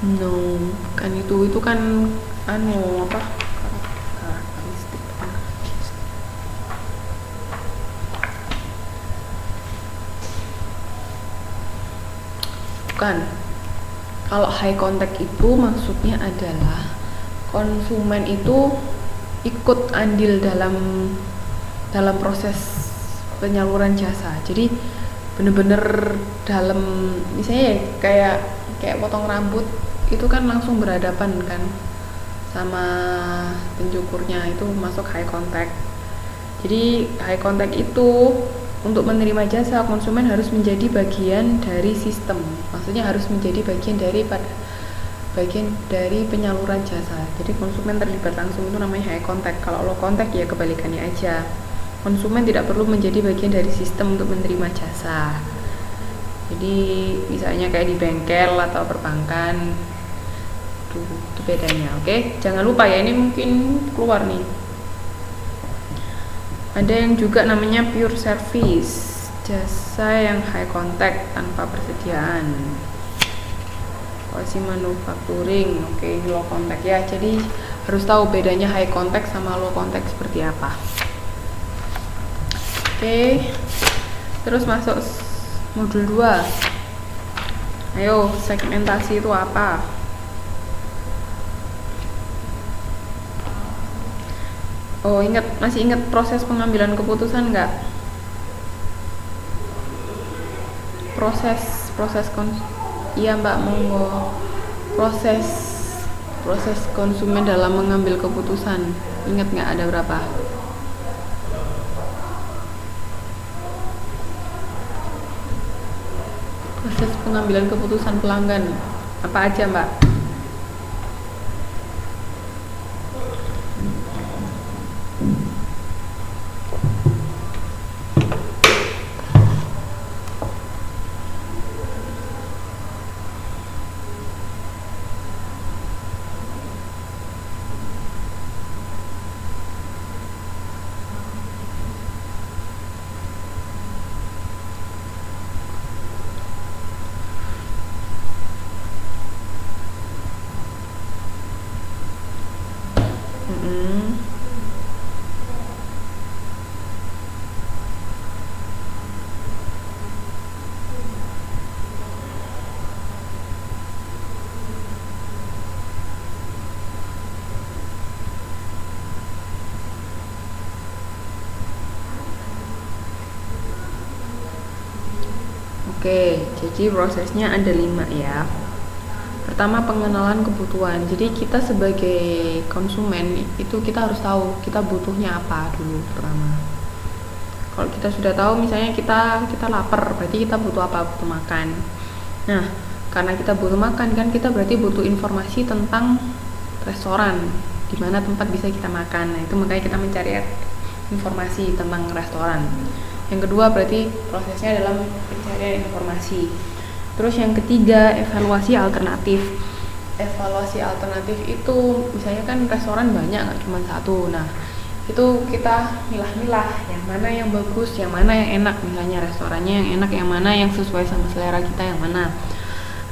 No, kan itu kan anu apa? Karakteristik. Bukan. Kalau high contact itu maksudnya adalah konsumen itu ikut andil dalam proses penyaluran jasa. Jadi bener-bener dalam, misalnya ya, kayak potong rambut itu kan langsung berhadapan kan sama pencukurnya, itu masuk high contact. Jadi high contact itu untuk menerima jasa, konsumen harus menjadi bagian dari sistem, maksudnya harus menjadi bagian dari penyaluran jasa. Jadi konsumen terlibat langsung, itu namanya high contact. Kalau low contact ya kebalikannya aja, konsumen tidak perlu menjadi bagian dari sistem untuk menerima jasa. Jadi misalnya kayak di bengkel atau perbankan, itu bedanya. Oke, jangan lupa ya, ini mungkin keluar nih. Ada yang juga namanya pure service, jasa yang high contact tanpa persediaan. Operasi manufacturing, oke, ini low contact ya. Jadi harus tahu bedanya high contact sama low contact seperti apa. Oke, terus masuk modul 2. Ayo, segmentasi itu apa? Oh, masih ingat proses pengambilan keputusan nggak? Iya Mbak, monggo. Proses konsumen dalam mengambil keputusan, ingat nggak ada berapa? Proses pengambilan keputusan pelanggan apa aja Mbak? Oke, jadi prosesnya ada 5 ya. Pertama, pengenalan kebutuhan. Jadi kita sebagai konsumen itu kita harus tahu kita butuhnya apa dulu pertama. Kalau kita sudah tahu, misalnya kita lapar, berarti kita butuh apa? Butuh makan. Nah, karena kita butuh makan kan, kita berarti butuh informasi tentang restoran, di mana tempat bisa kita makan. Nah, itu makanya kita mencari informasi tentang restoran. Yang kedua berarti prosesnya dalam pencarian informasi. Terus yang ketiga, evaluasi alternatif. Evaluasi alternatif itu misalnya kan restoran banyak, nggak cuma satu. Nah, itu kita milah-milah yang mana yang bagus, yang mana yang enak. Misalnya restorannya yang enak, yang mana yang sesuai sama selera kita, yang mana.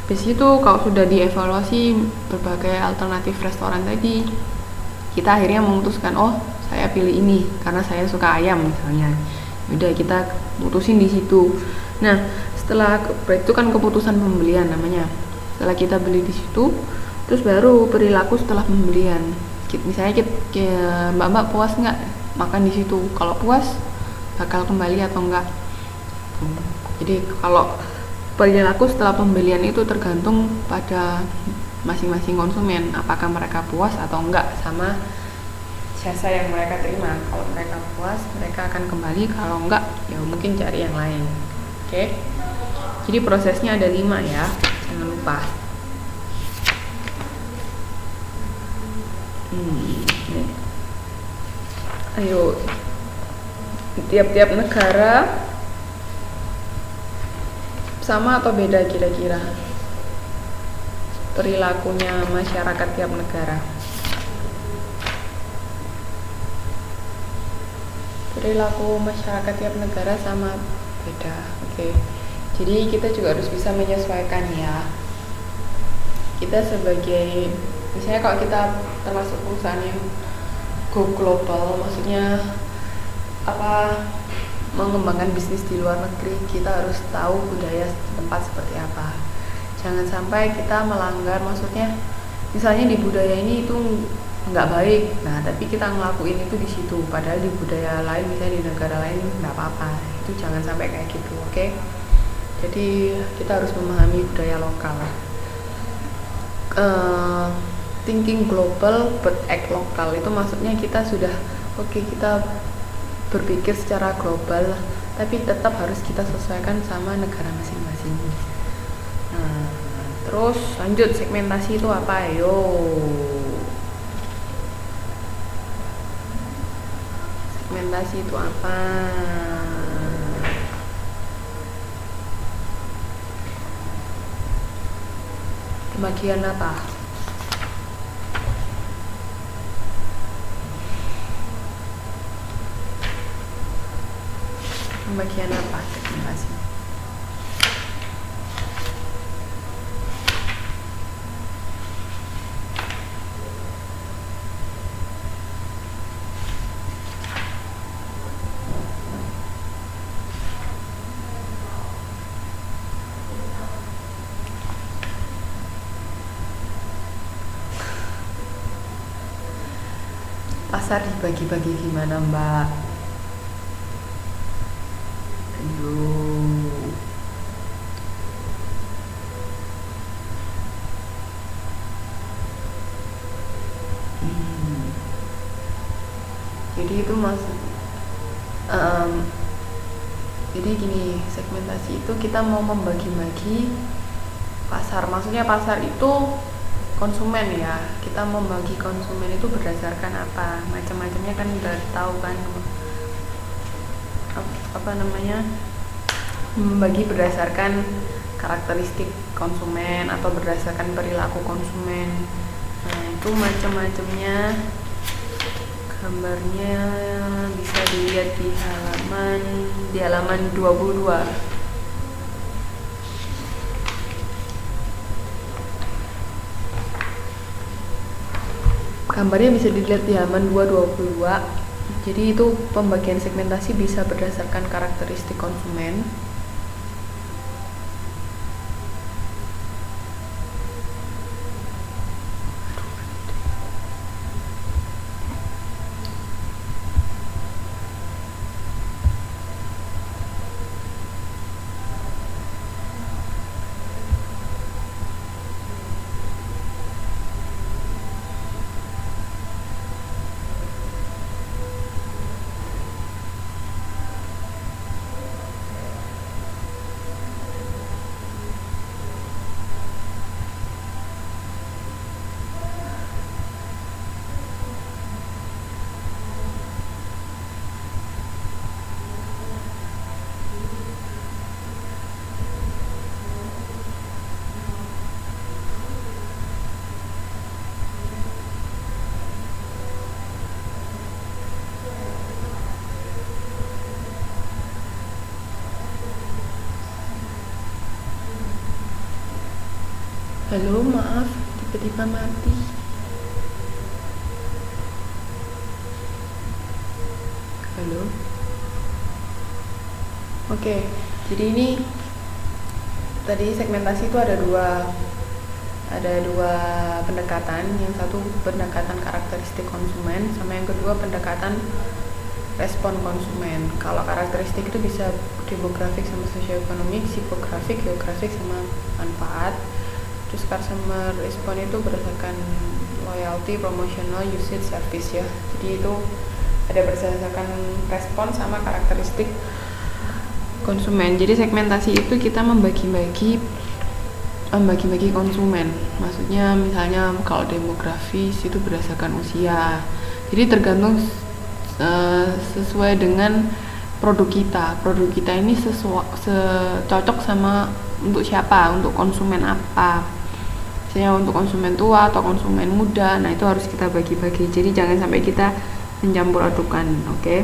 Habis itu kalau sudah dievaluasi berbagai alternatif restoran tadi, kita akhirnya memutuskan, oh saya pilih ini karena saya suka ayam misalnya. Udah, kita putusin di situ. Nah, setelah itu kan keputusan pembelian namanya. Setelah kita beli di situ, terus baru perilaku setelah pembelian. Misalnya mbak puas nggak makan di situ? Kalau puas, bakal kembali atau enggak? Jadi kalau perilaku setelah pembelian itu tergantung pada masing-masing konsumen, apakah mereka puas atau enggak sama jasa yang mereka terima. Kalau mereka puas, mereka akan kembali. Kalau enggak, ya mungkin cari yang lain. Oke. Jadi prosesnya ada 5 ya, jangan lupa. Ayo, tiap-tiap negara sama atau beda kira-kira perilakunya masyarakat tiap negara? Perilaku masyarakat tiap negara sama beda. Oke. Jadi kita juga harus bisa menyesuaikan ya. kita sebagai, misalnya kalau kita termasuk perusahaan yang go global, maksudnya apa, mengembangkan bisnis di luar negeri, kita harus tahu budaya tempat seperti apa. Jangan sampai kita melanggar, maksudnya misalnya di budaya ini itu nggak baik, nah tapi kita ngelakuin itu di situ, padahal di budaya lain, misalnya di negara lain nggak apa-apa. Itu jangan sampai kayak gitu, oke? Jadi kita harus memahami budaya lokal. Thinking global but act lokal, itu maksudnya kita sudah kita berpikir secara global, tapi tetap harus kita sesuaikan sama negara masing-masing. Nah, terus lanjut, segmentasi itu apa? Ayo, segmentasi itu apa? Pembagian apa? Pembagian apa segmentasi? Pasar dibagi-bagi gimana, Mbak? Ayo. Jadi itu maksud, jadi gini, segmentasi itu kita mau membagi-bagi pasar. Maksudnya pasar itu konsumen ya, kita membagi konsumen itu berdasarkan apa, macam-macamnya kan udah tahu kan, apa namanya, membagi berdasarkan karakteristik konsumen atau berdasarkan perilaku konsumen. Nah itu macam-macamnya, gambarnya bisa dilihat di halaman 22. Gambarnya bisa dilihat di halaman 222. Jadi itu pembagian segmentasi bisa berdasarkan karakteristik konsumen. Halo, maaf, tiba-tiba mati. Halo. Oke, jadi ini tadi segmentasi itu ada dua pendekatan. Yang satu pendekatan karakteristik konsumen, sama yang kedua pendekatan respon konsumen. Kalau karakteristik itu bisa demografik sama sosioekonomik, psikografik, geografik sama manfaat. Terus customer respon itu berdasarkan loyalty, promotional, usage, service ya. Jadi itu ada berdasarkan respon sama karakteristik konsumen. Jadi segmentasi itu kita membagi-bagi konsumen. Maksudnya misalnya kalau demografis itu berdasarkan usia. Jadi tergantung sesuai dengan produk kita. Produk kita ini cocok sama untuk siapa, untuk konsumen apa. Misalnya untuk konsumen tua atau konsumen muda, nah itu harus kita bagi-bagi. Jadi jangan sampai kita mencampur adukan, oke?